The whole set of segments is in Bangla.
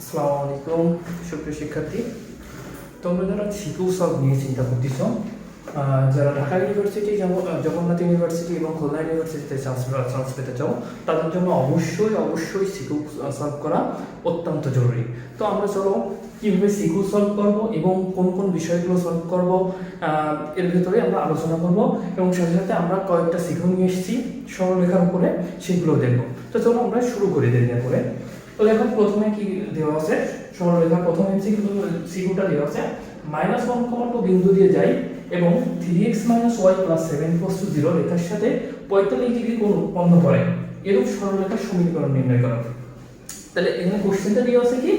আসসালামু আলাইকুম সুপ্রিয় শিক্ষার্থী, তোমরা যারা সিকিউ সলভ নিয়ে চিন্তা করতেছ, যারা ঢাকা ইউনিভার্সিটি জগন্নাথ ইউনিভার্সিটি এবং খুলনা ইউনিভার্সিটিতে চান্স পেতে চাও, তাদের জন্য অবশ্যই সিকিউ সলভ করা অত্যন্ত জরুরি। তো আমরা চলো কীভাবে সিকিউ সলভ করব এবং কোন কোন বিষয়গুলো সলভ করব এর ভিতরে আমরা আলোচনা করব, এবং সাথে সাথে আমরা কয়েকটা সিকিউ নিয়ে এসেছি সরলরেখার উপরে, সেগুলো দেখব। তো চলো আমরা শুরু করি দেরি না করে। তো দেখো প্রথমে কি দেওয়া আছে, সরলরেখা প্রথম সিকিউটা দেওয়া আছে -1,2 বিন্দু দিয়ে যাই এবং 3x - y + 7 = 0 রেখার সাথে 45 ডিগ্রি কোণ উৎপন্ন করে এরূপ সরলরেখার সমীকরণ নির্ণয় করো। তাহলে এখানে কোশ্চেনটা দেওয়া আছে কি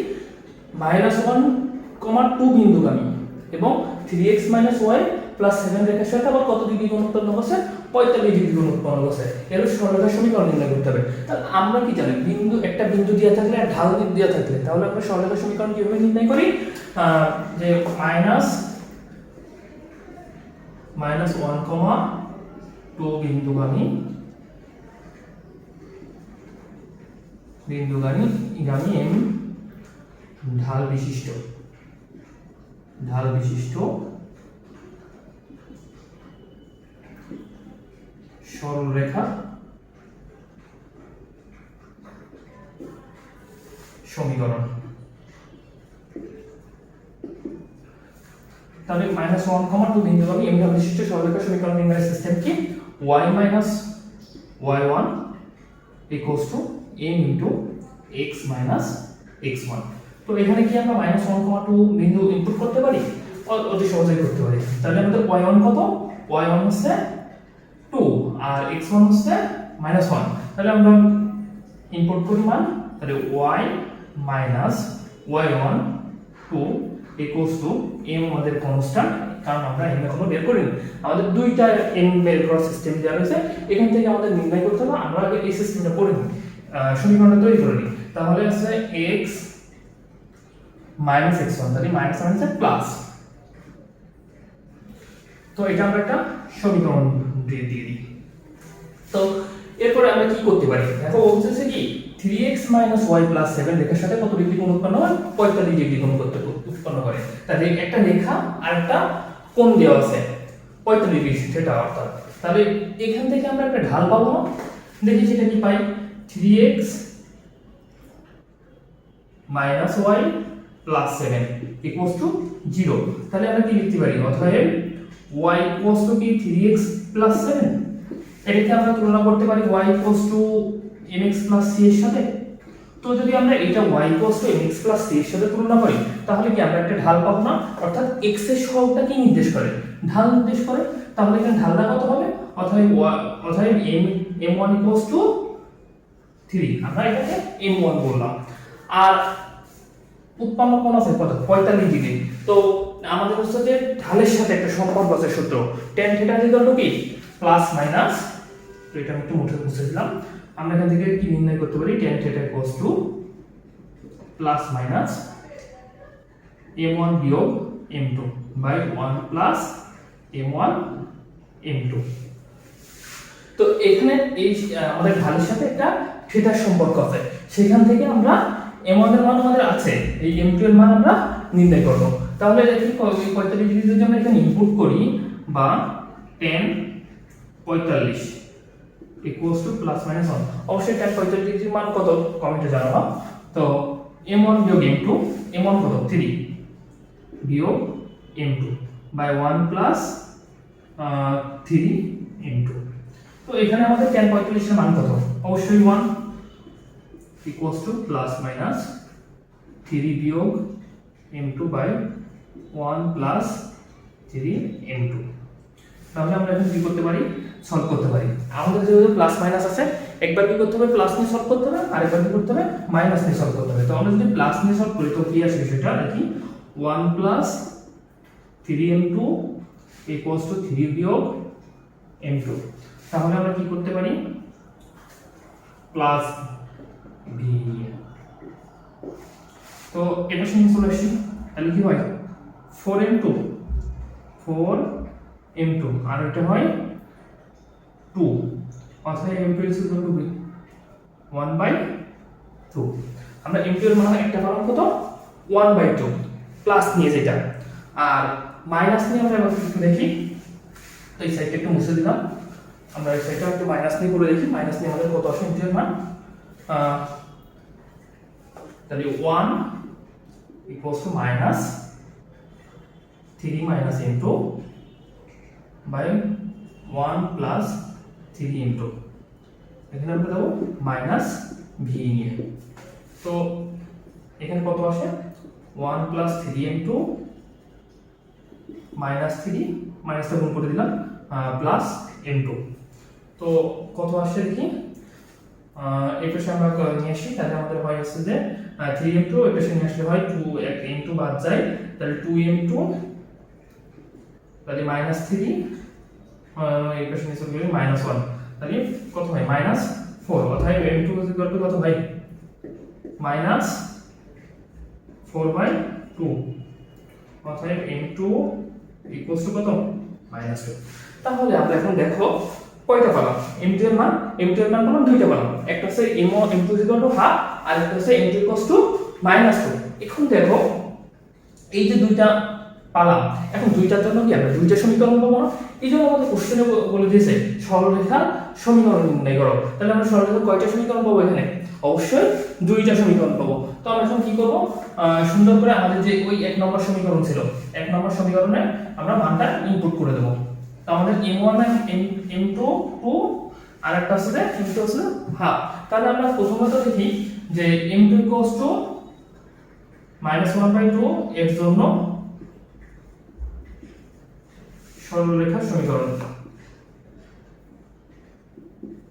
-1,2 বিন্দুগামী এবং 3x - y + 7 রেখার সাথে আবার কত ডিগ্রি কোণ উৎপন্ন করছে, 45 ডিগ্রি কোণ উৎপন্ন করছে এরূপ সরলরেখার সমীকরণ নির্ণয় করতে হবে। তাহলে আমরা কি জানি একটা বিন্দু দেওয়া থাকলে আর ঢাল দেওয়া থাকলে তাহলে আমরা সরলরেখার সমীকরণ কিভাবে নির্ণয় করি, যে -1,2 বিন্দুগামী m ঢাল বিশিষ্ট সরলরেখা সমীকরণ। তাহলে -1,2 বিন্দুগামী m ঢাল বিশিষ্ট সরলরেখা সমীকরণ নির্ণয়ের সিস্টেম কি, y - y1 = m × x - x1। তো এখানে কি আমরা -1,2 বিন্দু ইনপুট করতে পারি, অতি সহজেই করতে পারি। তাহলে আমাদের y1 কত, y1 হচ্ছে 2 আর x1 হচ্ছে -1। তাহলে আমরা ইনপুট করি মান, তাহলে y - y1 2 = m আমাদের কনস্ট্যান্ট, কারণ আমরা m এখনো বের করিনি, আমাদের দুইটা m বের করার সিস্টেম দেওয়া রয়েছে, এখান থেকে আমাদের নির্ণয় করতে হবে। আমরা আগে এই সিস্টেমটা পড়ে নিই, সমীকরণটা তৈরি করে নিই। তাহলে আছে x - x1, তাহলে মাইনাস মানে প্লাস। তো এটা আমরা একটা সমীকরণ দিয়ে দিই। তো এরপরে আমরা কি করতে পারি, দেখো বলতেছে কি 3x - y + 7 রেখার সাথে কত ডিগ্রি কোণ উৎপন্ন হয়, 45 ডিগ্রি কোণ উৎপন্ন করে। তাহলে একটা রেখা আর একটা কোণ দেওয়া আছে 45 ডিগ্রি, সেটা অর্থাৎ তাহলে এখান থেকে আমরা একটা ঢাল পাবো না, দেখি সেটা কি পাই, 3x - y + 7 = 0। তাহলে আমরা কি লিখতে পারি, অতএব y = কি 3x + 7, এটাকে আমরা তুলনা করতে পারি y = mx + c এর সাথে। তো যদি আমরা এটা y = mx + c এর সাথে তুলনা করি তাহলে কি আমরা একটা ঢাল পাবো না, অর্থাৎ x এর সহগটা কি নির্দেশ করে, ঢাল নির্দেশ করে। তাহলে এখানে ঢালটা কত হবে, অতএব m1 = 3, আমরা এটাকে m1 বললাম। আর উৎপন্ন কোণ আছে কত, 45 ডিগ্রি। তো আমাদের হচ্ছে যে ঢালের সাথে একটা সম্পর্ক আছে, সূত্র tan θ = কি প্লাস মাইনাস। তো এটা আমি একটু মুছে দিলাম। আমরা এখান থেকে কি নির্ণয় করতে পারি, tan θ = plus minus m1 - m2 by 1 plus m1 m2। তো এখানে এই আমাদের ঢালের সাথে একটা থিটার সম্পর্ক আছে, সেখান থেকে আমরা m1 এর মান আমাদের আছে, এই m2 এর মান আমরা নির্ণয় করব। তাহলে দেখি 45 ডিগ্রি যদি আমরা এখানে ইনপুট করি, বা tan 45 = প্লাস মাইনাস 1, অবশ্যই tan 45 ডিগ্রির মান কত কমেন্টে জানাবা। তো m1 - m2, m1 কত 3 বিয়োগ m2 বাই 1 প্লাস 3 m2। তো এখানে আমাদের tan 45 এর মান কত, অবশ্যই 1 = প্লাস মাইনাস 3 বিয়োগ m2 বাই 1 প্লাস 3 m2। তাহলে আমরা এখন কি করতে পারি, সলভ করতে পারি। আমাদের যেহেতু প্লাস মাইনাস আছে, একবার কি করতে হবে, প্লাস নিয়ে সলভ করতে হবে, আরেকবার কি করতে হবে, মাইনাস নিয়ে সলভ করতে হবে। তো আমরা যদি প্লাস নিয়ে সলভ করি তো কি আসে, সেটা দেখি 1 প্লাস 3m2 = 3 বিয়োগ m2। তাহলে আমরা কি করতে পারি, প্লাস b। তো এটা শুনে চলে আসি, তাহলে কি হয় 4m2 আর এটা হয় 2, অতএব m2 = 1/2। আমরা m2 এর মান একটা পালাম কত 1/2 প্লাস নিয়ে যেটা আর মাইনাস নিয়ে আমরা এবার একটু দেখি। তো এই সাইডটা একটু মুছে দিলাম, আমরা এই সাইডটা একটু মাইনাস নিয়ে করে দেখি মাইনাস নিয়ে আমাদের কত আসে m2 এর মান। তাহলে 1 equals to minus 3 minus m2 by 1 plus 3 m2, এখানে আমরা দেবো মাইনাস v নিয়ে। তো এখানে কত আসে 1 plus 3m2 minus 3 মাইনাসটা গুণ করে দিলাম প্লাস m2। তো কত আসছে দেখি, এই পাশে আমরা নিয়ে আসি, তাহলে আমাদের হয় আসছে যে 3m2, এই পাশে নিয়ে আসলে হয় 2 m2 বাদ যায়, তাহলে 2m2 তাহলে মাইনাস 3 এই পাশে নিয়ে চলে গেলে -1, তাহলে কত হয় -4। অর্থাৎ m2 কত হয় -4/2, অর্থাৎ m2 ইকুয়ালস টু কত -2। তাহলে আমরা এখন দেখো কয়টা পেলাম m2 এর মান, m2 এর মান পেলাম দুইটা পেলাম, একটা হচ্ছে m2 ½ আর একটা হচ্ছে m2 = -2। এখন দেখো এই যে দুইটা পালাম, এখন দুইটার জন্য কি আমরা দুইটা সমীকরণ পাবো না? এই জন্য আমাদের কোশ্চেনে বলে দিয়েছে সরলরেখার সমীকরণ নির্ণয় করো। তাহলে আমরা সরলরেখার কয়টা সমীকরণ পাবো? এখানে অবশ্যই দুইটা সমীকরণ পাবো। তো আমরা এখন কি করব, সুন্দর করে আমাদের যে ওই 1 নম্বর সমীকরণ ছিল, 1 নম্বর সমীকরণে আমরা মানটা ইনপুট করে দেব। তো আমাদের m1 m2 2 আর একটা আছে m2 আছে হাফ। তাহলে আমরা প্রথমত দেখি যে m2 = -1/2 এর জন্য সরলরেখার সমীকরণ,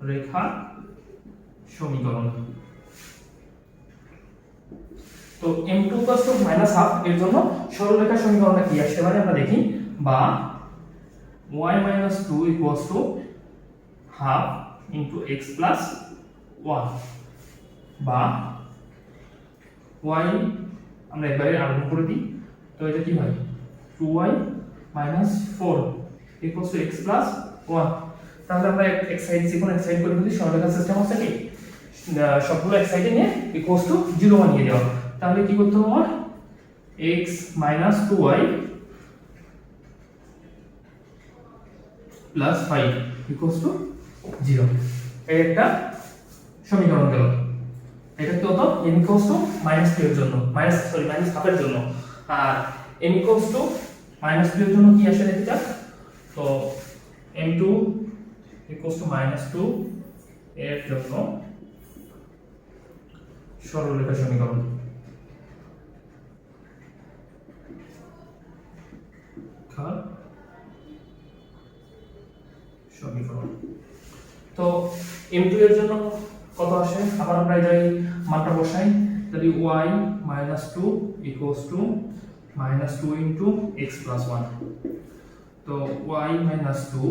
রেখার সমীকরণ। তো m2 = -1/2 এর জন্য সরলরেখার সমীকরণটা কি আসতে পারে আমরা দেখি, বা y - 2 = ½ * x + 1, বা y আমরা একবারে আরম্ভ করে দিই। তো এটা কি হয় 2y - 4 = x + 1। তাহলে আমরা এক সাইড যেকোনো এক সাইড করে দিই, সরলরেখার সিস্টেম আছে কি সবগুলো এক সাইডে নিয়ে = 0 বানিয়ে দেওয়া। তাহলে কি করতে হবে আমার x - 2y + 5 = 0, এই একটা সমীকরণ গেল। এটা কত m -2 এর জন্য -½ এর জন্য, আর m -2 এর জন্য কি আসে দেখি যাক। তো m2 = -2 এর জন্য সরলরেখা সমীকরণ, তো m2 এর জন্য কত আসে, আবার আমরা এই মানটা বসাই। তাহলে y - 2 = -2 * x + 1। তো y - 2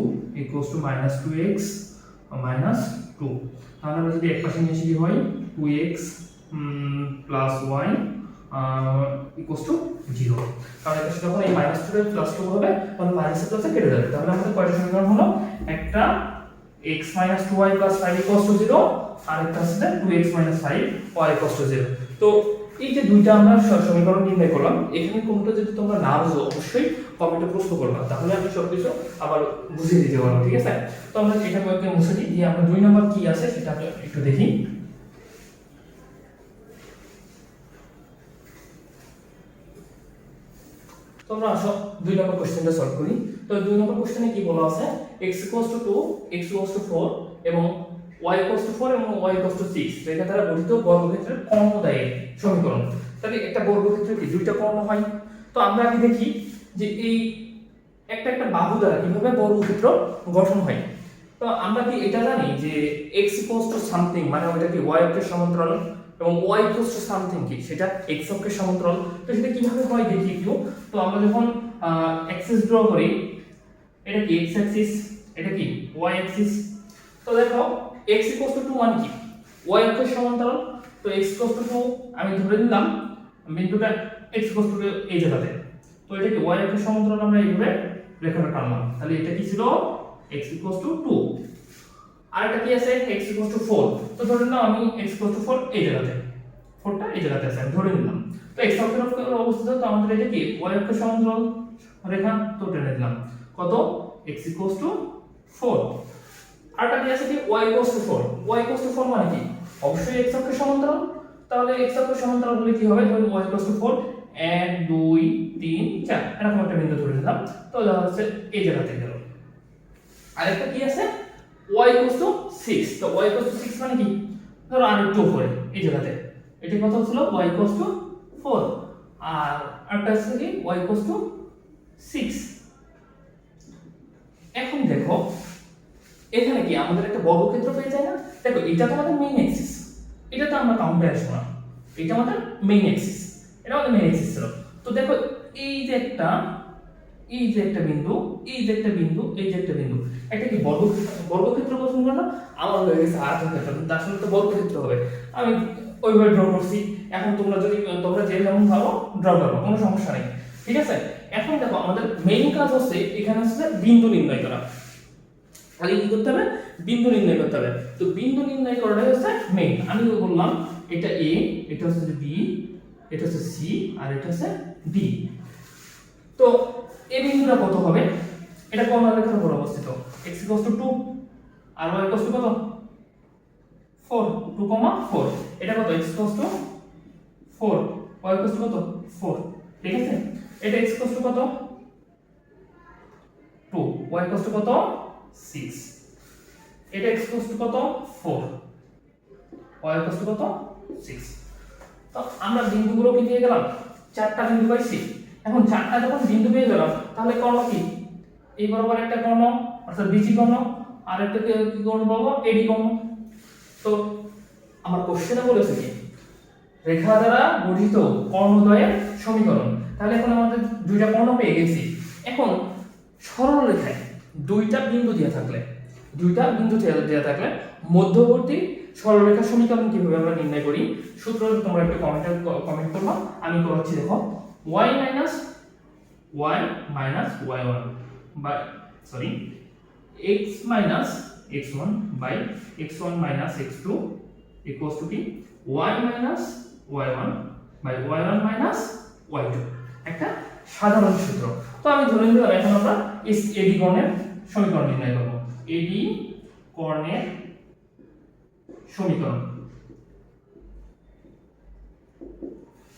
= -2x - 2। তাহলে আমরা যদি একপাশে নিয়ে আসি কি হয় 2x + y = 0। কারণ এটা যখন এই -2 এর +2 হবে তখন মাইনাসের প্লাসে কেটে যাবে। তাহলে আমাদের কয়টা সমীকরণ হলো, একটা x - 2y + 5 = 0, আর একটা আছে 2x - 5y = 0। তো এই যে দুইটা আমরা সমীকরণ নির্ণয় করলাম, এখানে কোনটা যদি তোমরা না বুঝো অবশ্যই কমেন্টে প্রশ্ন করবা, তাহলে আমি সবকিছু আবার বুঝিয়ে দিতে পারবো, ঠিক আছে? তো আমরা এটা কয়েকটা মুছে দিই, দিয়ে আমরা 2 নাম্বার কি আছে সেটা আমরা একটু দেখি। তোমরা আসো 2 নম্বর কোশ্চেনটা সলভ করি। তো 2 নম্বর কোশ্চেনে কি বলা আছে, x = 2, x = 4 এবং y = 4 এবং y = 6 রেখা দ্বারা গঠিত বর্গক্ষেত্রের কর্ণদ্বয়ের সমীকরণ। তাহলে একটা বর্গক্ষেত্রে কি দুইটা কর্ণ হয়? তো আমরা আগে দেখি যে এই একটা বাহু দ্বারা কিভাবে বর্গক্ষেত্র গঠন হয়। তো আমরা কি এটা জানি যে x = সামথিং মানে ওটা কি y অক্ষের সমান্তরাল, এবং y = সামথিং কি সেটা x অক্ষের সমান্তরাল। তো সেটা কিভাবে হয় দেখি একটু। তো আমরা যখন অ্যাক্সিস ড্র করি, এটা কি x অ্যাক্সিস, এটা কি y অ্যাক্সিস। তো দেখো x = 2 মানে কি y অক্ষের সমান্তরাল। তো x = 2 আমি ধরে নিলাম বিন্দুটা x = 2 এই জায়গাতে। তো এটা কি y অক্ষের সমান্তরাল, আমরা এইভাবে রেখাটা টানলাম। তাহলে এটা কি ছিল x = 2, আর এটা কি আছে x = 4। তো ধরে নাও আমি x = 4 এই জায়গাতে। 4টা এই জায়গাতে আছে আমি ধরে নিলাম। তো x অক্ষের উপর অবস্থিত, তো আমাদের এটা কি y অক্ষের সমান্তরাল রেখা, তো টেনে দিলাম কত x 4। আরটা কি আছে কি y 4, y 4 মানে কি অবশ্যই x অক্ষের সমান্তরাল। তাহলে x অক্ষের সমান্তরাল হলে কি হবে, ধরুন y 4 1 2 3 4 এরকম একটা বিন্দু ধরে নিলাম। তো দেখা হচ্ছে এই জায়গাতে গেল। আরেকটা কি আছে y 6, তো y 6 মানে কি ধরো আর একটু উপরে এই জায়গাতে, এটা কত ছিল y 4, আর আরেকটা আছে কি y 6। এখন দেখো এখানে কি আমাদের একটা বর্গক্ষেত্র পেয়ে যায় না? দেখো এটা তো আমাদের মেইন অ্যাক্সিস, এটা তো আমরা কাউন্টে আসবো না, এটা আমাদের মেইন অ্যাক্সিস, এটা আমাদের মেইন অ্যাক্সিস ছিল। তো দেখো এই যে একটা বিন্দু, এই যে একটা বিন্দু, এই যে একটা বিন্দু, একটা কি বর্গক্ষেত্র গঠন করে না? আমার হয়ে গেছে আয়তক্ষেত্র, কিন্তু আসলে তো বর্গক্ষেত্র হবে। আমি ওইভাবে ড্র করছি। এখন তোমরা যে যেমন ভালো ড্র করো, কোনো সমস্যা নেই, ঠিক আছে? এখন দেখো আমাদের মেইন কাজ হচ্ছে এখানে হচ্ছে বিন্দু নির্ণয় করা। আগে কি করতে হবে, বিন্দু নির্ণয় করতে হবে। তো বিন্দু নির্ণয় করাটাই হচ্ছে মেইন। আমি বললাম এটা a, এটা হচ্ছে b, এটা হচ্ছে c, আর এটা হচ্ছে d। তো এই বিন্দুটা কত হবে, এটা কোন রেখার উপর অবস্থিত, x 2 আর y কত 4, 2, 4, এটা কত x 4, y কত 4, ঠিক আছে? এটা x কত 2, y কত 6, এটা x কত 4, y কত 6। তো আমরা বিন্দুগুলো কি দিয়ে গেলাম, চারটা বিন্দু পাইছি। এখন চারটা যখন বিন্দু পেয়ে গেলাম, তাহলে কর্ণ কি, এই বরাবর একটা কর্ণ অর্থাৎ বিসি কর্ণ, আর একটা কি কর্ণ পাবো, এডি কর্ণ। তো আমার কোশ্চেনে বলেছে কি রেখা দ্বারা গঠিত কর্ণদ্বয়ের সমীকরণ। তাহলে এখন আমাদের দুইটা কর্ণ পেয়ে গেছি। এখন সরল রেখায় দুইটা বিন্দু দেওয়া থাকলে মধ্যবর্তী সরলরেখার সমীকরণ কিভাবে আমরা নির্ণয় করি, সূত্র তোমরা একটু কমেন্ট করবা, আমি করাচ্ছি। দেখো y y1 by x x1 by x1 x2 equals to কি y y1 by y1 y2, একটা সাধারণ সূত্র। তো আমি ধরে নিলাম এখন আমরা এডি কোণের সমীকরণ নির্ণয় করব। এডি কোণের সমীকরণ,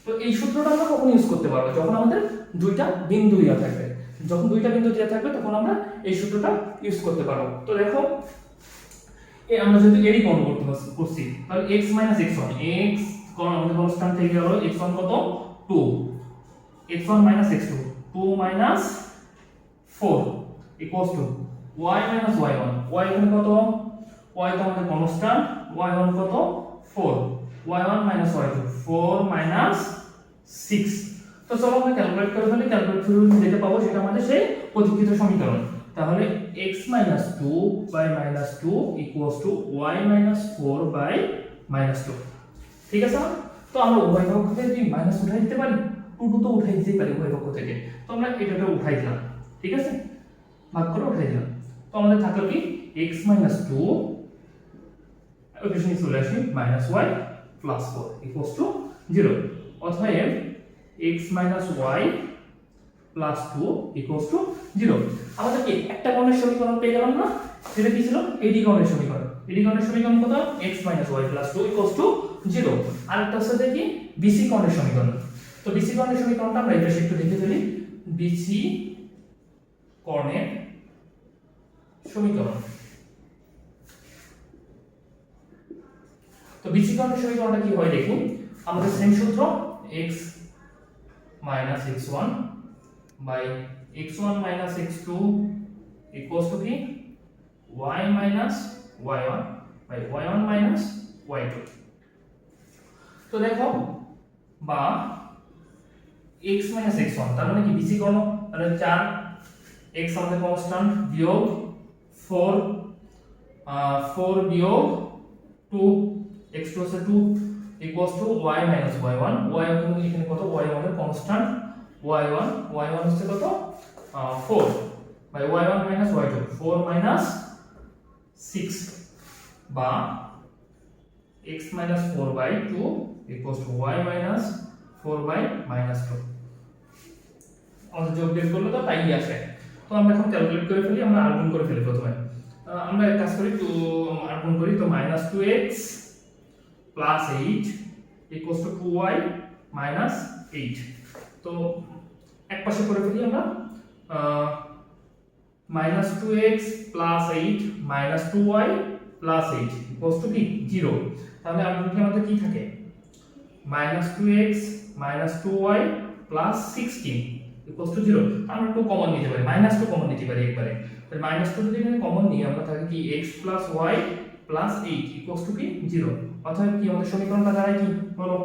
তো এই সূত্রটা আমরা কখন ইউজ করতে পারবো, যখন আমাদের দুইটা বিন্দু দেওয়া থাকবে। যখন দুইটা বিন্দু দেওয়া থাকবে তখন আমরা এই সূত্রটা ইউজ করতে পারবো। তো দেখো আমরা যদি এডি কোণ করছি, তাহলে x x1, x কোণ আমাদের কনস্ট্যান্ট থেকে গেল, x1 কত 2, x1 x2 2 4 equals to y y1, y এখানে কত, y তো আমাদের কনস্ট্যান্ট, y1 কত 4, y1 y2 4 6। তো চলো আমরা ক্যালকুলেট করে ফেলি, ক্যালকুলেট করে যেটা পাবো সেটা আমাদের সেই পরীক্ষিত সমীকরণ। তাহলে x 2 by -2 equals to y 4 by -2, ঠিক আছে? তো আমরা উভয় পক্ষ থেকে কি মাইনাস উঠাই দিতে পারি, 2 তো উঠাই দিতে পারি উভয় পক্ষ থেকে। তো আমরা এটাকে উঠাই দিলাম, ঠিক আছে, ভাগ করে উঠাই দিলাম। তো আমাদের থাকলো কি x 2 অভিশনি চলে আসি -y + 4 ইকুয়ালস টু 0। অতএব x y + 2 ইকুয়ালস টু 0। আমাদের কি একটা কোণের সমীকরণ পেয়ে গেলাম না, সেটা কি ছিল এডি কোণের সমীকরণ। এডি কোণের সমীকরণ কত, x y + 2 ইকুয়ালস টু 0। আর একটা হচ্ছে দেখি বিসি কোণের সমীকরণ। তো বিসি কোণের সমীকরণটা আমরা এটা একটু দেখে ফেলি। বিসি কোণের সমীকরণ, তো বিসি কোণের সমীকরণটা কি হয় দেখি, আমাদের সেম সূত্র x x1 by x1 x2 equals to কি y y1 by y1 y2। তো দেখো বা x x1 তার মানে কি বিসি কোণ, তাহলে 4, x আমাদের কনস্ট্যান্ট, বিয়োগ 4 বিয়োগ 2, x2 হচ্ছে 2 equals to y y1, y এখানে কত, y আমাদের কনস্ট্যান্ট, y1 হচ্ছে কত 4 বাই y1 y2 4 6 বা x minus 4/2 equals to y minus 4/-2 আমাদের যোগ বের করলে তো তাই আসে। তো আমরা এখন ক্যালকুলেট করে ফেলি, আমরা আর্গুন করে ফেলি প্রথমে। আমরা এক কাজ করি, তো আর্গুন করি, তো -2x plus 8 equals to 2y minus 8। তো এক পাশে করে ফেলি আমরা, -2x plus 8 minus 2y plus 8 equals to 0। তাহলে আমাদের কি থাকে, -2x minus 2y plus 16 equals to 0। আমরা 2 কমন নিতে পারি, -2 কমন নিতে পারি একবারে। তাহলে -2 যদি এখানে কমন নিই, আমরা থাকে কি x plus y plus 8 equals to 0। অর্থাৎ কি আমাদের সমীকরণটা দাঁড়ায় কি, বলো,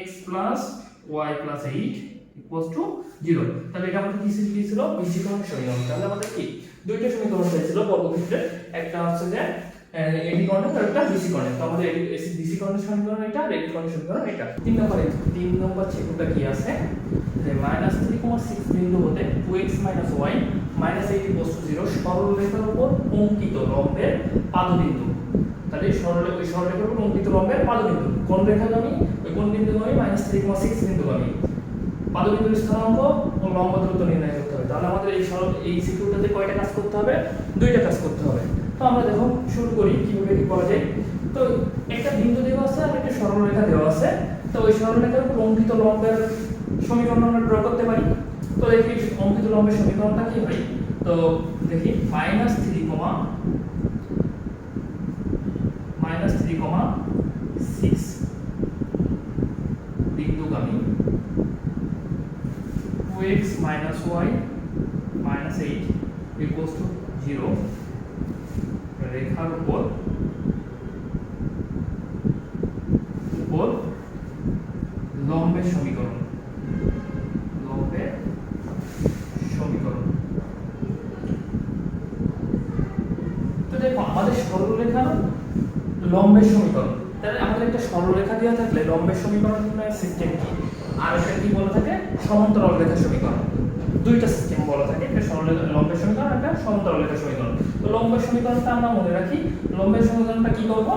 x plus y plus 8 equals to 0। তাহলে এটা আমাদের কি ছিল, বিসিকরণের সমীকরণ। তাহলে আমাদের কি দুইটা সমীকরণ হয়েছিল বর্গক্ষেত্রে, একটা হচ্ছে যে এডিকরণের আর একটা বিসিকরণের। তো আমাদের বিসিকরণের সমীকরণ এটা, আর এডিকরণের সমীকরণ এটা। 3 নম্বর চেকটা কি আছে, যে -3,6 বিন্দু হতে 2x y -8 equals to 0 সরলরেখার উপর অঙ্কিত লম্বের পাদবিন্দু। তাহলে ওই সরলরেখার উপর অঙ্কিত লম্বের পাদবিন্দু কোন রেখাগামী, ওই কোন বিন্দুগামী, -3,6 বিন্দুগামী। পাদবিন্দুর স্থানাঙ্ক ও লম্ব দূরত্ব নির্ণয় করতে হবে। তাহলে আমাদের এই সিকিউরিটিতে কয়টা কাজ করতে হবে, দুইটা কাজ করতে হবে। তো আমরা দেখো শুরু করি কিভাবে কি করা যায়। তো একটা বিন্দু দেওয়া আছে আর একটা সরলরেখা দেওয়া আছে। তো ওই সরলরেখার উপর অঙ্কিত লম্বের সমীকরণ আমরা ড্র করতে পারি। তো দেখি অঙ্কিত লম্বের সমীকরণটা কি হয়। তো দেখি -3,6 বিন্দুগামী 2x minus y minus 8 equals to 0 রেখার উপর লম্বের সমীকরণ। তো দেখো আমাদের সরলরেখার লম্বের সমীকরণ, তাহলে আমাদের একটা সরলরেখা দেওয়া থাকলে লম্বের সমীকরণ সিস্টেম কি, আর একটা কি বলা থাকে, সমান্তরাল রেখার সমীকরণ। দুইটা সিস্টেম বলা থাকে, একটা লম্বের সমীকরণ, একটা সমান্তরাল রেখার সমীকরণ। তো লম্বের সমীকরণটা আমরা মনে রাখি, লম্বের সমীকরণটা কি করব,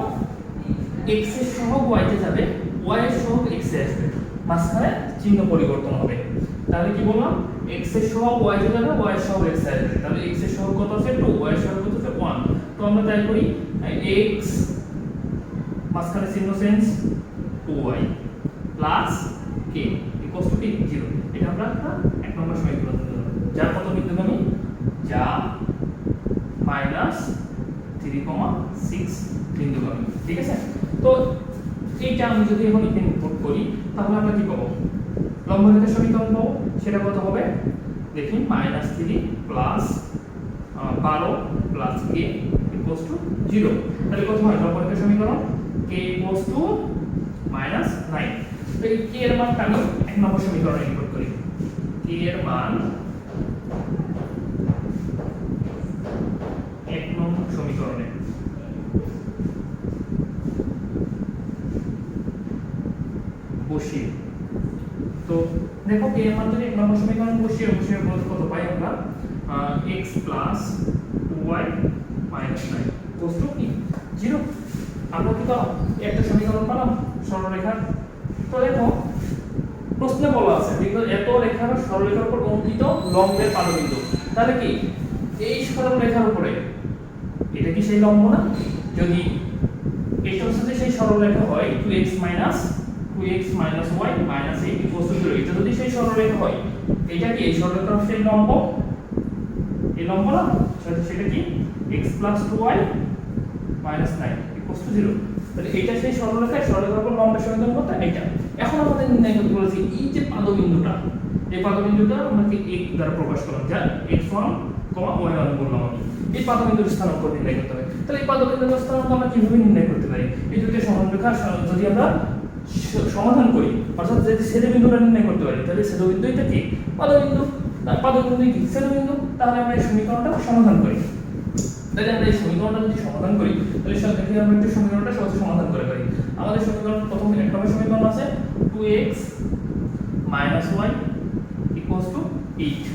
x এর সহগ y তে যাবে, y এর সহগ x এ আসবে, মাঝখানে চিহ্ন পরিবর্তন হবে। তাহলে কি বললাম, x এর সহগ y তে যাবে, y এর সহগ x এ আসবে। তাহলে x এর সহগ কত আছে 2, y এর সহগ কত আছে 1। তো আমরা তাই করি, x মাঝখানে চিহ্ন change 2y plus k equals to 0। এটা আমরা এক নম্বর সমীকরণ দিলাম, যা কত বিন্দুগামী, যা -3,6 বিন্দুগামী। ঠিক আছে। তো এইটা আমি যদি এখন ইনপুট করি, তাহলে আমরা কি পাবো, লম্ব রেখার সমীকরণ পাবো। সেটা কত হবে, দেখি, -3 plus 12 plus k equals to 0। তাহলে কত হয় লম্ব রেখার সমীকরণ, k equals to -9। তো এই k এর মানটা আমি এক নম্বর সমীকরণে ইনপুট করি। k এর মান এক নম্বর সমীকরণে বসিয়ে, তো দেখো k এর মান যদি এক নম্বর সমীকরণে বসিয়ে কত পাই আমরা, x plus 2y minus 9 equals to 0। আমরা কি তো একটা সমীকরণ পেলাম সরলরেখার। তো দেখো প্রশ্নে বলা আছে এত রেখার সরলরেখার উপর অঙ্কিত লম্বের পাদবিন্দু। তাহলে কি এই সরলরেখার উপরে এটা কি সেই লম্ব না, যদি এটার সাথে সেই সরলরেখা হয় 2x minus y minus 8 equals to 0, এটা যদি সেই সরলরেখা হয়, এটা কি এই সরলরেখার সেই লম্ব, এই লম্ব না, সেটা কি x plus 2y minus 9 equals to 0। তাহলে এটা সেই সরলরেখা, সরলরেখার উপর লম্বের সমীকরণ কত, এটা। এখন আমাদের নির্ণয় করতে বলেছি এই যে পাদবিন্দুটা, এই পাদবিন্দুটা আমরা কি x দ্বারা প্রকাশ করলাম, যা x1, y1 বললাম আমি। এই পাদবিন্দুর স্থানাঙ্ক নির্ণয় করতে হবে। তাহলে এই পাদবিন্দুর স্থানাঙ্ক আমরা কিভাবে নির্ণয় করতে পারি, এই দুটো সমানরেখা যদি আমরা সমাধান করি, অর্থাৎ যদি ছেদবিন্দুটা নির্ণয় করতে পারি, তাহলে ছেদবিন্দু এটা কি পাদবিন্দু, পাদবিন্দু কি ছেদবিন্দু। তাহলে আমরা এই সমীকরণটা সমাধান করি। তাহলে আমরা এই সমীকরণটা যদি সমাধান করি, তাহলে দেখি আমরা একটা সমীকরণটা সহজে সমাধান করে পারি। আমাদের সমীকরণ প্রথম এক নম্বর সমীকরণ আছে 2x minus y equals to 8,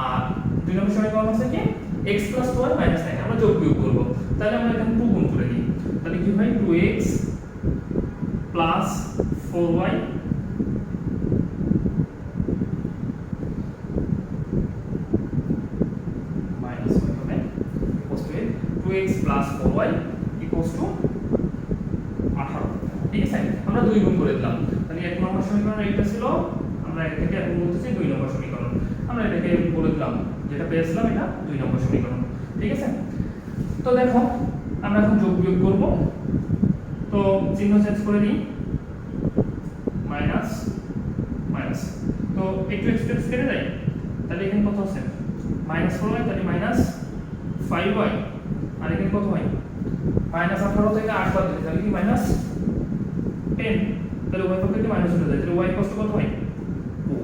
আর দুই নম্বর সমীকরণ আছে কি x plus y minus 9। আমরা যোগ বিয়োগ করব, তাহলে আমরা এখানে 2 গুণ করে দিই। তাহলে কি কি হয় 2x plus 4y minus y হবে equals to 2x plus 4y equals to 18। ঠিক আছে, আমরা 2 গুণ করে দিলাম। তাহলে 1 নম্বর সমীকরণ এটা ছিল, আমরা এটাকে এখন বলতেছি 2 নম্বর সমীকরণ। আমরা এটাকে বলে দিলাম, যেটা পেয়েছিলাম এটা 2 নম্বর সমীকরণ। ঠিক আছে, তো দেখো আমরা এখন যোগ বিয়োগ করব। তো চিহ্ন চেঞ্জ করে দিই, মাইনাস মাইনাস, তো একটু এক্সট্রা কেটে দেয়, তাহলে এখানে কত আছে -4y, তাহলে -5y, আর এখানে কত হয় -18 থেকে 8 বাদ দিলে তাহলে কি -10, তাহলে y পক্ষে মাইনাস হয়ে যায়, তাহলে y কত কত হয় 2।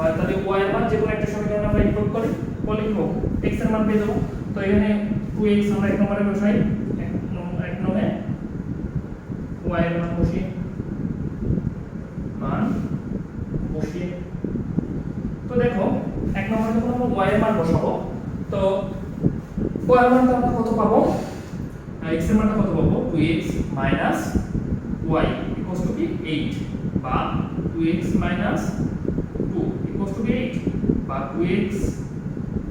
আর তাহলে y এর মান যে কোনো একটা সমীকরণে আমরা ইনপুট করি, বলে লিখব x এর মান পেয়ে যাব। তো এখানে 2x আমরা এক নম্বরে বসাই, এক নম্বরে y এর মান বসিয়ে তো দেখো এক নম্বরে যখন আমরা y এর মান বসাবো, তো y এর মানটা আমরা কত পাবো, x এর মানটা কত পাবো 2x minus y equals to কি 8, বা 2x মাইনাস 2 ইকুয়ালস টু কি 8, বা 2x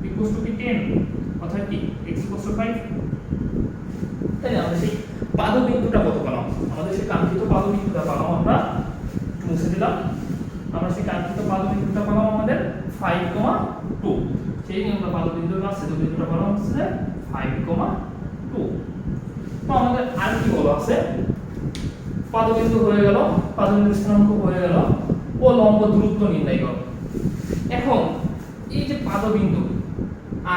ইকুয়ালস টু কি 10, অর্থাৎ কি x ইকুয়ালস টু 5। তাই আমরা সেই পাদবিন্দুটা কত পেলাম, আমাদের সেই কাঙ্ক্ষিত পাদবিন্দুটা পেলাম, আমরা একটু মুছে দিলাম, আমরা সেই কাঙ্ক্ষিত পাদবিন্দুটা পেলাম আমাদের 5,2। সেই আমরা পাদবিন্দুটা আছে, তো বিন্দুটা পেলাম হচ্ছে 5,2। তো আমাদের আর কি বলা আছে, পাদবিন্দু হয়ে গেল, পাদবিন্দুর স্থানাঙ্ক হয়ে গেল, ও লম্ব দূরত্ব নির্ণয় করো। এখন এই যে পাদবিন্দু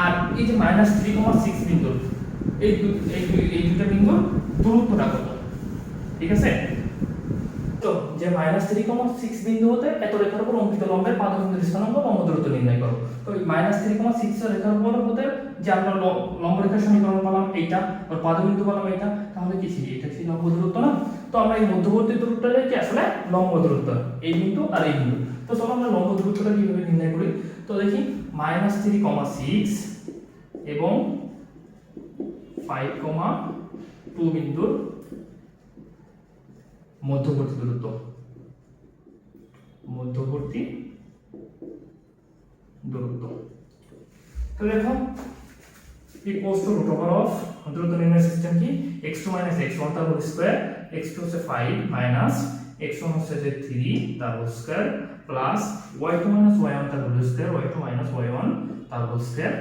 আর এই যে -3,6 বিন্দু, এই দুটো বিন্দুর দূরত্বটা কত, ঠিক আছে। তো যে -3,6 বিন্দু হতে এত রেখার উপর অঙ্কিত লম্বের পাদবিন্দুর স্থানাঙ্ক লম্ব দূরত্ব নির্ণয় করো। তো এই -3,6 রেখার উপর হতে যে আমরা লম্ব রেখার সমীকরণ পেলাম এইটা, আর পাদবিন্দু পেলাম এইটা, তাহলে কি ছিল এটা ছিল লম্ব দূরত্ব না। তো আমরা এই মধ্যবর্তী দূরত্বটা কি আসলে লম্ব দূরত্ব, এই বিন্দু আর এই বিন্দু। তো চলো আমরা লম্ব দূরত্বটা কিভাবে নির্ণয় করি। তো দেখি -3,6 এবং 5,2 বিন্দুর মধ্যবর্তী দূরত্ব, তো দেখো equals to root over of দূরত্ব নির্ণয় সিস্টেম কি x2 x1 তার হোল স্কয়ার, x2 হচ্ছে 5 মাইনাস x1 হচ্ছে যে 3 তার whole square, plus y2 y1 তার হোল স্কয়ার, y2 y1 তার হোল স্কয়ার।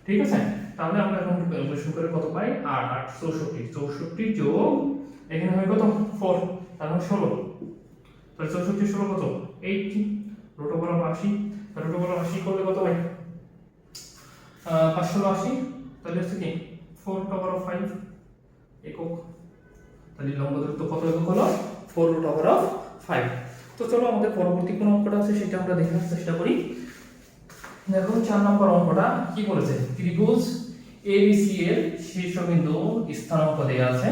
ঠিক আছে, তাহলে আমরা এখন ক্যালকুলেশন করে কত পাই, 8 64 যোগ এখানে হয় কত 4, তার মানে 16, তাহলে 64 16 কত 80, রুট ওভার অফ 80, তাহলে রুট ওভার অফ 80 করলে কত হয় 580, তাহলে হচ্ছে কি 4 ওভার অফ 5 একক, তাহলে লম্ব দূরত্ব কত একক হলো 4 রুট ওভার অফ 5। তো চলো আমাদের পরবর্তী কোন অঙ্কটা আছে সেটা আমরা দেখার চেষ্টা করি। দেখো 4 নম্বর অঙ্কটা কি বলেছে, ত্রিভুজ ABC এর শীর্ষবিন্দু স্থানাঙ্ক দেয়া আছে,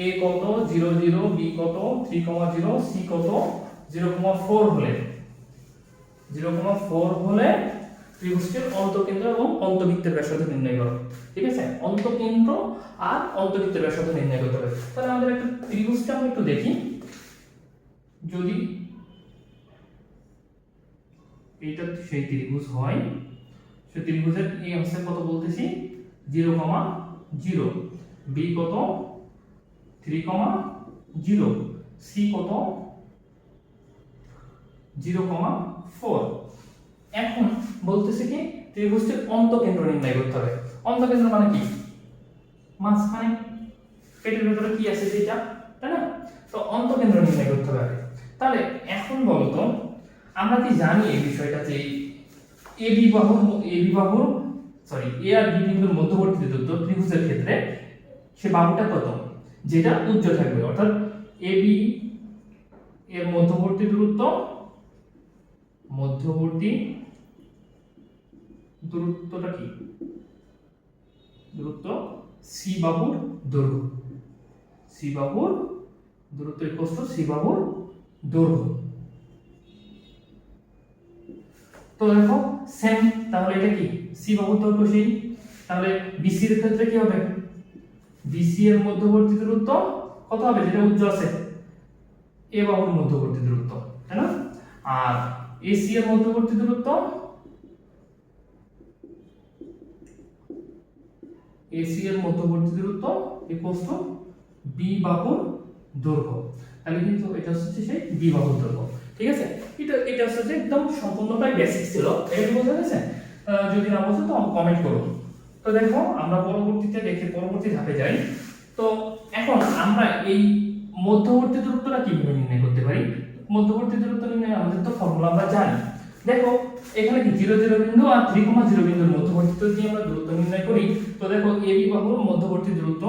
a কত 0 0, b কত 3,0, c কত 0,4 হলে ত্রিভুজটির অন্তঃকেন্দ্র এবং অন্তবৃত্তের ব্যাসার্ধ নির্ণয় করো। ঠিক আছে, অন্তঃকেন্দ্র আর অন্তবৃত্তের ব্যাসার্ধ নির্ণয় করতে হবে। তাহলে আমাদের একটা ত্রিভুজটা আমরা একটু দেখি, যদি এইটা সেই ত্রিভুজ হয়, সেই ত্রিভুজের এই অংশে কত বলতেছি 0,0, b কত 3,0, c কত 0,4। এখন বলতেছে কি ত্রিভুজটির অন্তঃকেন্দ্র নির্ণয় করতে হবে। অন্তঃকেন্দ্র মানে কি, মাঝখানে পেটের ভিতরে কি আছে সেটা, তাই না। তো অন্তঃকেন্দ্র নির্ণয় করতে হবে। তাহলে এখন বলতো আমরা কি জানি এই বিষয়টা যে এ আর বি বিন্দুর মধ্যবর্তী দূরত্ব ত্রিভুজের ক্ষেত্রে সে বাহুটা কত, যেটা উজ্জ্বল থাকবে, অর্থাৎ AB এর মধ্যবর্তী দূরত্বটা কি, দূরত্ব C বাহুর দৈর্ঘ্য, C বাহুর দূরত্ব ইকুয়ালস টু C বাহুর দৈর্ঘ্য। তো দেখো সেম, তাহলে এটা কি C বাহুর দৈর্ঘ্য সেই, তাহলে BC এর ক্ষেত্রে কি হবে, BC এর মধ্যবর্তী দূরত্ব কত হবে যেটা উজ্জ্বল আছে এ বাহুর মধ্যবর্তী দূরত্ব, তাই না? আর এসি এর মধ্যবর্তী দূরত্ব এসি এর মধ্যবর্তী দূরত্ব ইকুয়ালস টু বি বাহুর দৈর্ঘ্য। তাহলে কিন্তু এটা হচ্ছে সেই বি বাহুর দৈর্ঘ্য, ঠিক আছে? এটা হচ্ছে একদম সম্পূর্ণটাই বেসিক ছিল, এটা বোঝা গেছে? যদি না বোঝো তো কমেন্ট করো। তো দেখো আমরা পরবর্তী ধাপে যাই। তো এখন আমরা এই মধ্যবর্তী দূরত্বটা কিভাবে নির্ণয় করতে পারি? মধ্যবর্তী দূরত্ব নির্ণয় আমাদের তো ফর্মুলা আমরা জানি। দেখো এখানে কি 0 0 বিন্দু আর 3,0 বিন্দুর মধ্যবর্তী দূরত্ব দিয়ে আমরা দূরত্ব নির্ণয় করি। তো দেখো এবি বাহুর মধ্যবর্তী দূরত্ব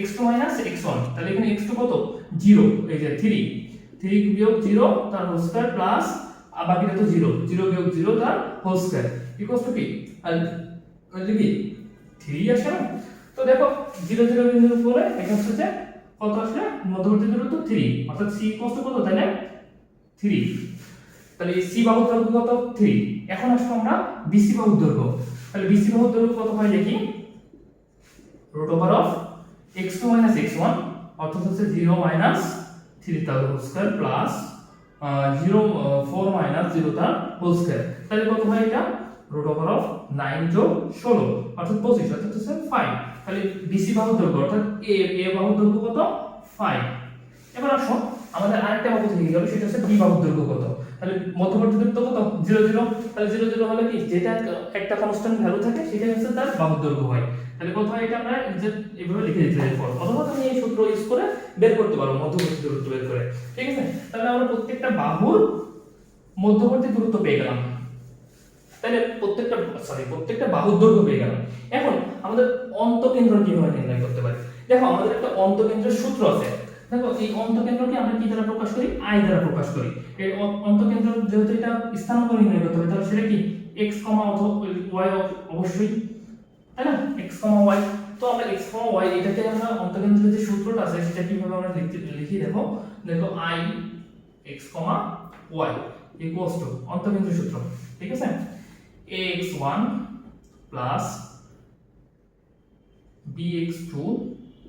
√x2 - x1, তাহলে এখানে x2 কত 0, এই যে 3 বিয়োগ 0 তার হোল স্কয়ার প্লাস আর বাকিটা তো 0 বিয়োগ 0 তার হোল স্কয়ার ইকুয়ালস টু কি আর কি 3 আসে না? তো দেখো 0 0 বিন্দুর উপরে এটা হচ্ছে যে কত আসলে মধ্যবর্তী দূরত্ব 3, অর্থাৎ c ইকুয়ালস টু কত তাহলে 3। তাহলে এই সি বাহুর দৈর্ঘ্য কত 3। এখন আসলে আমরা বিসি বাহুর দৈর্ঘ্য, তাহলে বিসি বাহুর দৈর্ঘ্য কত হয় দেখি √x2 - x1, অর্থাৎ হচ্ছে 0 - 3 তার হোল স্কয়ার প্লাস 4 - 0 তার হোল স্কয়ার, তাহলে কত হয় এটা √9 যোগ 16 অর্থাৎ 25, অর্থাৎ হচ্ছে 5। তাহলে বিসি বাহুর দৈর্ঘ্য অর্থাৎ এ বাহুর দৈর্ঘ্য কত 5। এবার আসো আমাদের আরেকটা বাহু থেকে গেল, সেটা হচ্ছে বি বাহুর দৈর্ঘ্য কত। তাহলে মধ্যবর্তী দূরত্ব কত 0 0, তাহলে 0 0 হলে কি যেটা একটা কনস্ট্যান্ট ভ্যালু থাকে সেটাই হচ্ছে তার বাহুর দৈর্ঘ্য হয়। তাহলে কত হয় এটা আমরা এইভাবে লিখে দিতে পারি পর, অথবা তুমি এই সূত্র ইউজ করে বের করতে পারো মধ্যবর্তী দূরত্ব বের করে, ঠিক আছে? তাহলে আমরা প্রত্যেকটা বাহুর মধ্যবর্তী দূরত্ব পেয়ে গেলাম, তাহলে প্রত্যেকটা বাহুর দৈর্ঘ্য পেয়ে গেলাম। এখন আমাদের অন্তকেন্দ্র কিভাবে নির্ণয় করতে পারি? দেখো আমাদের একটা অন্তকেন্দ্রের সূত্র আছে। দেখো এই অন্তকেন্দ্রকে আমরা কি দ্বারা প্রকাশ করি? আই দ্বারা প্রকাশ করি। এই অন্তকেন্দ্র যেহেতু এটা স্থানাঙ্ক নির্ণয় করতে হবে, তাহলে সেটা কি x, অথবা y অবশ্যই, তাই না? x, y। তো আমরা x, y এটাকে আমরা অন্তকেন্দ্রের যে সূত্রটা আছে সেটা কিভাবে আমরা লিখি দেখো I x, y equals to অন্তকেন্দ্রের সূত্র, ঠিক আছে? ax1 plus bx2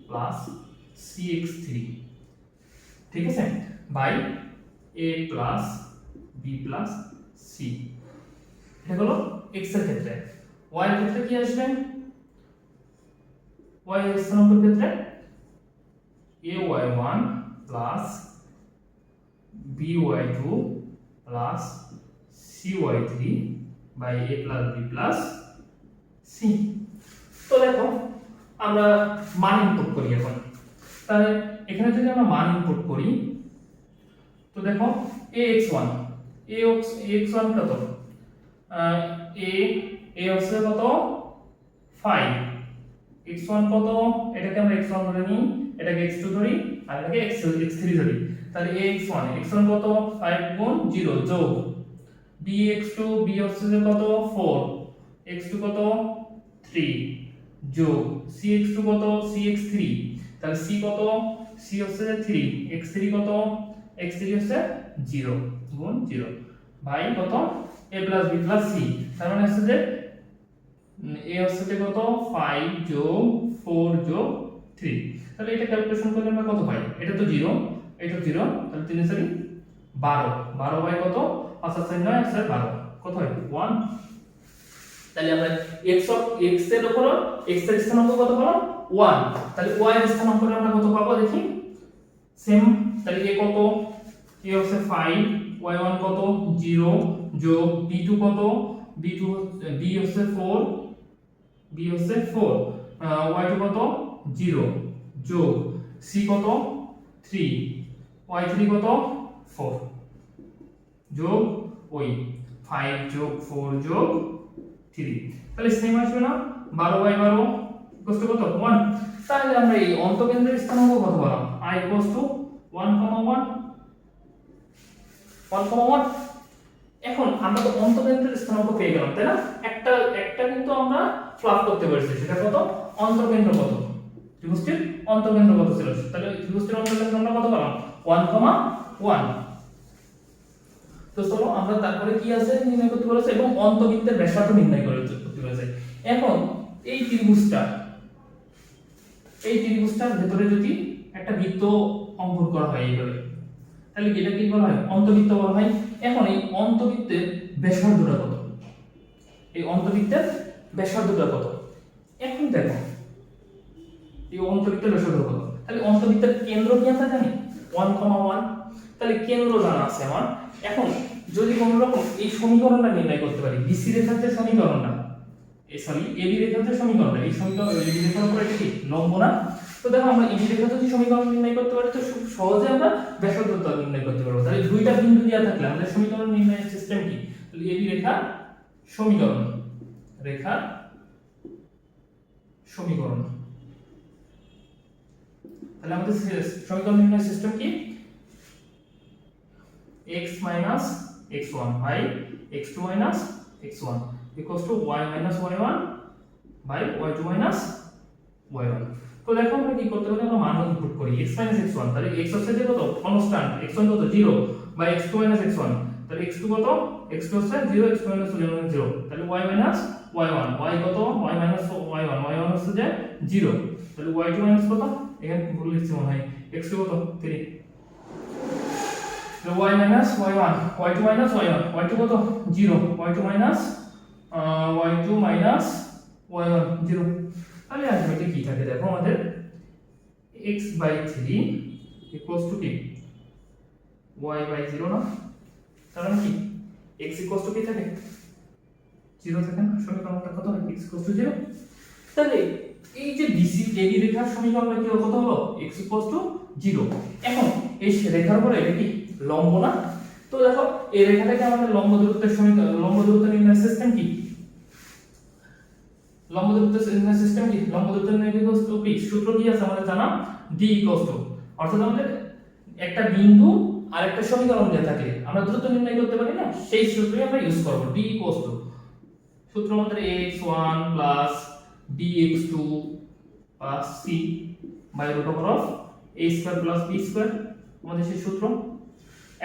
plus cx3, ঠিক আছে, by a plus b plus c। এটা হলো x এর ক্ষেত্রে। y এর ক্ষেত্রে কি আসবে? y এর স্থানাঙ্কের ক্ষেত্রে ay1 plus by2 plus cy3 by a plus b plus c। তো দেখো আমরা মান ইনপুট করি এখন। তাহলে এখানে যদি আমরা মান ইনপুট করি তো দেখো ax1 কত a হচ্ছে কত 5, x1 কত, এটাকে আমরা x1 ধরে নিই, এটাকে x2 ধরি আর এটাকে x3 ধরি। তাহলে ax1 কত 5 গুণ 0 যোগ bx2 b হচ্ছে কত 4, x2 কত 3 যোগ cx2 কত cx3, তাহলে c কত c হচ্ছে 3, x3 কত x3 হচ্ছে 0 গুণ 0 বাই কত a plus b plus c, তার মানে হচ্ছে যে a হচ্ছে কত 5 যোগ 4 যোগ 3। তাহলে এটা ক্যালকুলেশন করলে আমরা কত পাই? এটা তো 0, এটা 0, তাহলে 3 4 12, 12 বাই কত 5 4 9 আর 12 কত হয় 1। তাহলে আমরা x এর উপর x এর স্থানাঙ্ক কত পেলাম 1, তাহলে y এর স্থানাঙ্ক আমরা কত পাবো দেখি সেম। তাহলে a কত a হচ্ছে 5, y1 কত 0 যোগ b2 কত b হচ্ছে 4 y2 কত 0 যোগ c কত 3, y3 কত 4 যোগ ওই 5 যোগ 4 যোগ 3, তাহলে সেম আসবে না 12 বাই 12 ইকুয়ালস টু কত 1। তাহলে আমরা এই অন্তকেন্দ্রের স্থানাঙ্ক কত পেলাম I ইকুয়ালস টু 1,1। এখন আমরা তো অন্তকেন্দ্রের স্থানাঙ্ক পেয়ে গেলাম, তাই না? একটা কিন্তু আমরা ফ্লাপ করতে পারছি, সেটা কত অন্তকেন্দ্র কত ত্রিভুজটির অন্তকেন্দ্র কত ছিল, তাহলে ত্রিভুজটির অন্তকেন্দ্র আমরা কত পেলাম 1,1। তো চলো আমরা তারপরে কি আছে নির্ণয় করতে বলেছে এবং অন্তবৃত্তের ব্যাসার্ধ নির্ণয় করতে বলেছে। এখন এই ত্রিভুজটা এই ত্রিভুজটার ভেতরে যদি একটা বৃত্ত অঙ্কন করা হয় এইভাবে, তাহলে এটা কি বলা হয়? অন্তবৃত্ত বলা হয়। এখন এই অন্তবৃত্তের ব্যাসার্ধটা কত? এই অন্তবৃত্তের ব্যাসার্ধটা কত? এখন দেখো এই অন্তবৃত্তের ব্যাসার্ধ কত, তাহলে অন্তবৃত্তের কেন্দ্র কি আমরা জানি 1,1, তাহলে কেন্দ্র জানা আছে আমার। এখন যদি কোনো রকম এই সমীকরণটা নির্ণয় করতে পারি, বিসি রেখার যে সমীকরণটা, এবি রেখার যে সমীকরণটা, এই সমীকরণ এবি রেখার উপর এটা কি লম্ব না? তো দেখো আমরা এবি রেখার যদি সমীকরণ নির্ণয় করতে পারি তো খুব সহজে আমরা ব্যাসার্ধটা নির্ণয় করতে পারবো। তাহলে দুইটা বিন্দু দেওয়া থাকলে আমাদের সমীকরণ নির্ণয়ের সিস্টেম কি? তাহলে এবি রেখা সমীকরণ, রেখা সমীকরণ, তাহলে আমাদের সমীকরণ নির্ণয়ের সিস্টেম কি? x minus x1 by x2 minus x1 equals to y minus y1 by y2 minus y1। তো দেখো আমরা কি করতে পারি, আমরা মান ইনপুট করি x minus x1, তাহলে x হচ্ছে যে কত কনস্ট্যান্ট, x1 কত 0 by x2 minus x1, তাহলে x2 কত, x2 হচ্ছে 0, x2 minus 0, তাহলে y minus y1, y কত y minus y1, y1 হচ্ছে যে 0, তাহলে y2 minus কত, এখানে ভুল লিখছি মনে হয়, x2 কত 3, y minus y1, y2 minus y1, y2 কত 0, y2 minus y1 0। তাহলে আলটিমেটলি কি থাকে দেখো আমাদের x by 3 equals to কি y by 0 না, তার মানে কি x equals to কি থাকে 0 থাকে না, সমীকরণটা কত হয় x equals to 0। তাহলে এই যে বিসি এবি রেখার সমীকরণটা কি কত হলো x equals to 0। এখন এই রেখার উপরে এটা কি লম্ব না? তো দেখো এই রেখা থেকে আমাদের লম্ব দূরত্বের সমীকরণ, লম্ব দূরত্ব নির্ণয়ের সিস্টেম কি? লম্ব দূরত্ব নির্ণয়ের সিস্টেম কি? লম্ব দূরত্ব নির্ণয় করতে কি সূত্র কি আছে আমাদের জানা, d equals to, অর্থাৎ আমাদের একটা বিন্দু আর একটা সমীকরণ দেয়া থাকে আমরা দূরত্ব নির্ণয় করতে পারি না, সেই সূত্রই আমরা ইউজ করব। d equals to সূত্র আমাদের ax1 plus bx2 plus c by root over of a square plus b square, আমাদের সেই সূত্র।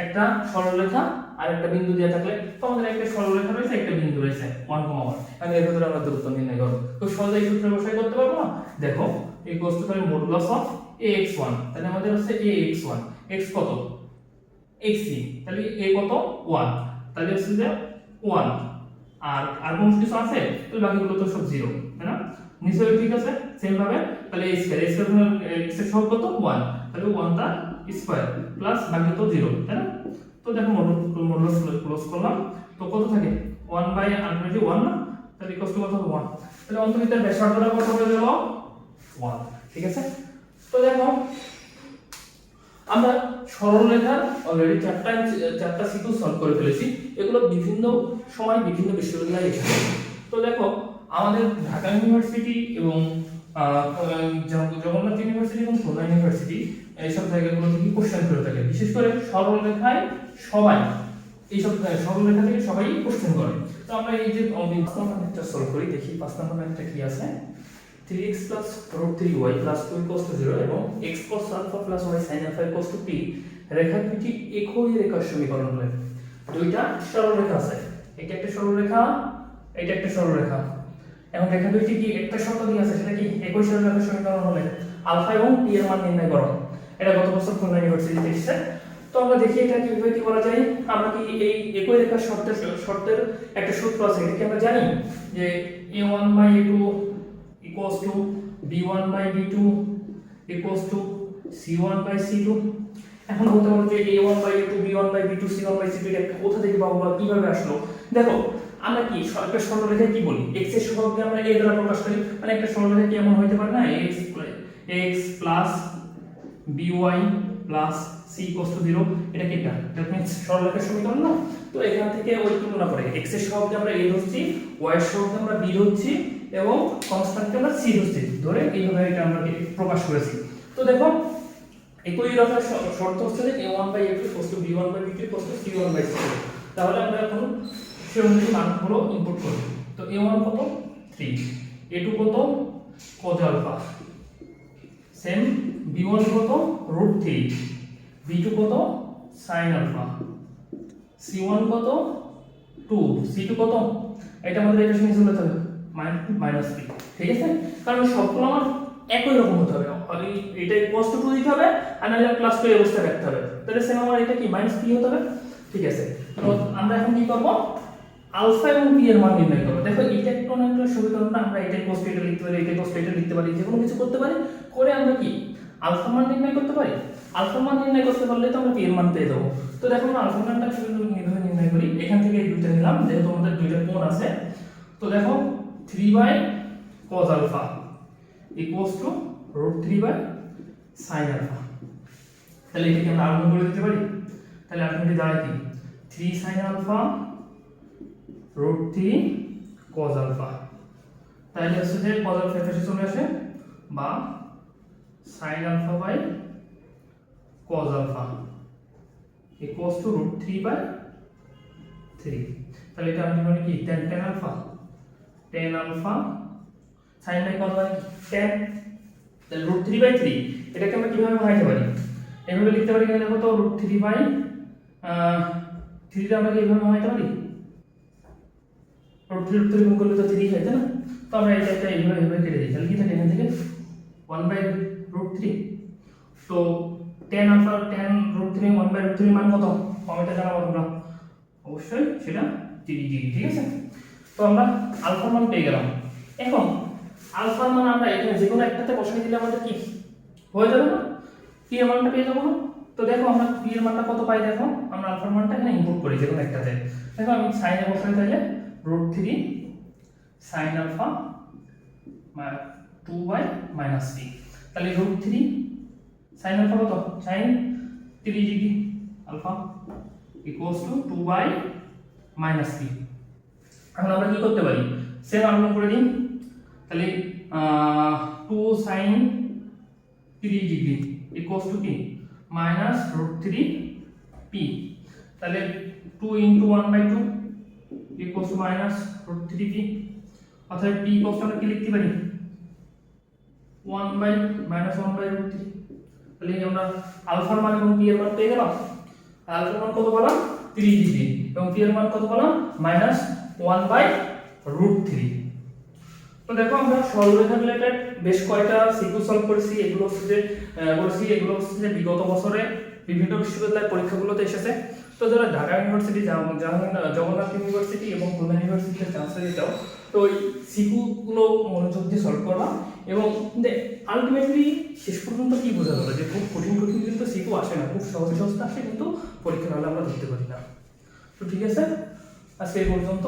একটা সরলরেখা আর একটা বিন্দু দেয়া থাকলে, তো আমাদের একটা সরলরেখা রয়েছে একটা বিন্দু রয়েছে 1,1, আমি এর ভিতরে আমরা দূরত্ব নির্ণয় করব। তো সহজেই এই সূত্র বসাই করতে পারবো না? দেখো এই কোর্স তো তাহলে মডুলাস অফ ax1, তাহলে আমাদের হচ্ছে ax1, x কত xc, তাহলে a কত 1, তাহলে হচ্ছে যে 1, আর কোন কিছু আছে তাহলে বাকিগুলো তো সব 0, তাই না? নিশ্চয়ই ঠিক আছে। সেম ভাবে তাহলে a স্কয়ার x এর সহগ কত 1, তাহলে 1 টা স্কয়ার প্লাস বাকি তো 0, তাই না? তো দেখো মডুলাস ক্লোজ করলাম, তো কত থাকে 1 বাই আলটিমেটলি 1 না, তাহলে ইকুয়াল টু কত 1, তাহলে অন্তর্নিহিতের ব্যাসার্ধটা কত হয়ে গেল 1। ঠিক আছে। তো দেখো আমরা সরলরেখার অলরেডি চারটা সিকিউ সলভ করে ফেলেছি, এগুলো বিভিন্ন সময় বিভিন্ন বিশ্ববিদ্যালয়ে এসেছে। তো দেখো আমাদের ঢাকা ইউনিভার্সিটি এবং জগন্নাথ ইউনিভার্সিটি এবং খুলনা ইউনিভার্সিটি এইসব জায়গাগুলো থেকে কোশ্চেন করে থাকে, বিশেষ করে সরলরেখায় সবাই এইসব সরলরেখা থেকে সবাই কোশ্চেন করে। তো আমরা এই যে 5 নম্বর ম্যাথটা সলভ করি, দেখি 5 নম্বর ম্যাথটা কি আছে। 3x plus root 3y plus 2 equals to 0 এবং x cos alpha plus y sin alpha equals to p রেখা দুটি একই রেখার সমীকরণ হলে, দুইটা সরলরেখা আছে, এটা একটা সরলরেখা, এটা একটা সরলরেখা। এখন রেখা দুইটি কি একটা শর্ত দিয়ে আছে, সেটা কি একই সরলরেখার সমীকরণ হলে আলফা এবং p এর মান নির্ণয় করো। এটা গত বছর খুলনা ইউনিভার্সিটিতে এসেছে। তো আমরা দেখি এটা কিভাবে কি করা যায়। আমরা কি এই একই রেখার শর্তের একটা সূত্র আছে, এটা কি আমরা জানি যে a1 by a2 equals to b1 by b2 equals to c1 by c2। এখন বলতে পারো যে a1 by a2 b1 by b2 c1 by c2 এটা কোথা থেকে পাবো বা কিভাবে আসলো। দেখো আমরা কি একটা সরলরেখা কি বলি, x এর সহগকে আমরা a দ্বারা প্রকাশ করি, মানে একটা সরলরেখা কি এমন হইতে পারে না x plus by plus c equals to 0, এটা কি, দ্যাট মিন্স সরলরেখার সমীকরণ না। তো এখান থেকে ওই তুলনা করে x এর সহগকে আমরা a ধরছি, y এর সহগকে আমরা b ধরছি এবং কনস্ট্যান্টকে আমরা c ধরছি, ধরে এইভাবে এটা আমরা প্রকাশ করেছি। তো দেখো একই রেখার শর্ত হচ্ছে যে a1 by a2 equals to b1 by b2 equals to c1 by c2। তাহলে আমরা এখন সেই অনুযায়ী মানগুলো ইনপুট করব। তো a1 কত 3, a2 কত cos alpha, সেম b1 কত √3, b2 কত sin alpha, c1 কত 2, c2 কত, এটা আমাদের এটা শুনে চলে যাবে -3। ঠিক আছে, কারণ সবগুলো আমার একই রকম হতে হবে, এটা ইকুয়ালস টু 2 দিতে হবে আর নাহলে প্লাস 2 এই অবস্থায় রাখতে হবে। তাহলে সেম আমার এটা কি মাইনাস পি হতে হবে। ঠিক আছে, তো আমরা এখন কি করব, আলফা এবং পি এর মান নির্ণয় করব। দেখো এটা একটু অনেকটা সমীকরণ না, আমরা এটা ইকুয়ালস টু এটা লিখতে পারি, এটা ইকুয়ালস টু এটা লিখতে পারি, যে কোনো কিছু করতে পারি, করে আমরা কি আলফা মান নির্ণয় করতে পারি। আলফা মান নির্ণয় করতে পারলে তো আমরা পি এর মান পেয়ে যাবো। তো দেখো আমরা আলফা মানটা কিভাবে নির্ণয় করি, এখান থেকে এই দুইটা নিলাম, যেহেতু আমাদের দুইটা কোণ আছে। তো দেখো 3/cos alpha equals two √3/sin alpha. তাহলে এটাকে আমরা আলফা করে দিতে পারি। তাহলে আলটিমেটলি দাঁড়ায় কি 3sin আলফা √3 cos আলফা। তাহলে হচ্ছে যে cos আলফা এর পাশে চলে আসে, বা sin alpha by cos alpha equals to √3/3। তাহলে এটা আমি মানে কি tan alpha sin by cos মানে tan, তাহলে √3/3 এটাকে আমরা কিভাবে ভাঙাইতে পারি, এভাবে লিখতে পারি কিনা দেখো তো, √3/3 টা আমরা কি এভাবে ভাঙাইতে পারি, √3 গুণ করলে তো 3 হয় তাই না। তো আমরা এটা এইভাবে কেটে দিই, তাহলে কি থাকে এখান থেকে 1/√3। তো tan আলফা √3 1/√3 মান কত কমেন্টে জানাবো তোমরা, অবশ্যই সেটা 3 ডিগ্রি। ঠিক আছে, তো আমরা আলফার মান পেয়ে গেলাম। এখন আলফার মান আমরা এখানে যে কোনো একটাতে বসাই দিলে আমাদের কি হয়ে যাবে না, পি এর মানটা পেয়ে যাবো না। তো দেখো আমরা পি এর মানটা কত পাই, দেখো আমরা আলফার মানটা এখানে ইনপুট করি যে কোনো একটাতে। দেখো আমি sin এ বসাই তাহলে √3 sin আলফা 2/-p, তাহলে √3 sin আলফা কত, sin 3 degree alpha equals to 2/-p। এখন আমরা কি করতে পারি, সেম আলফা করে দিই, তাহলে 2 sin 3 ডিগ্রি ইকুয়ালস টু কি -√3p। তাহলে 2 * 1/2 ইকুয়ালস টু -√3p। অর্থাৎ p ইকুয়ালস আমরা কি লিখতে পারি 1/-1/√3। তাহলে আমরা আলফার মান এবং p এর মান পেয়ে গেলাম। আলফার মান কত পেলাম 3 ডিগ্রি এবং p এর মান কত পেলাম -1/√3। তো দেখো আমরা সরলরেখা রিলেটেড বেশ কয়টা সিকিউ সলভ করেছি, এগুলো হচ্ছে যে বিগত বছরে বিভিন্ন বিশ্ববিদ্যালয়ের পরীক্ষাগুলোতে এসেছে। তো যারা ঢাকা ইউনিভার্সিটি, জগন্নাথ ইউনিভার্সিটি এবং খুলনা ইউনিভার্সিটিতে চান্স দিতে তো এই সিকিউগুলো মনোযোগ দিয়ে সলভ করবা। এবং আলটিমেটলি শেষ পর্যন্ত কি বোঝা গেল যে খুব কঠিন কিন্তু সিকিউ আসে না, খুব সহজে আসে, কিন্তু পরীক্ষার হলে আমরা ধরতে পারি না। তো ঠিক আছে, আজকে এই পর্যন্ত।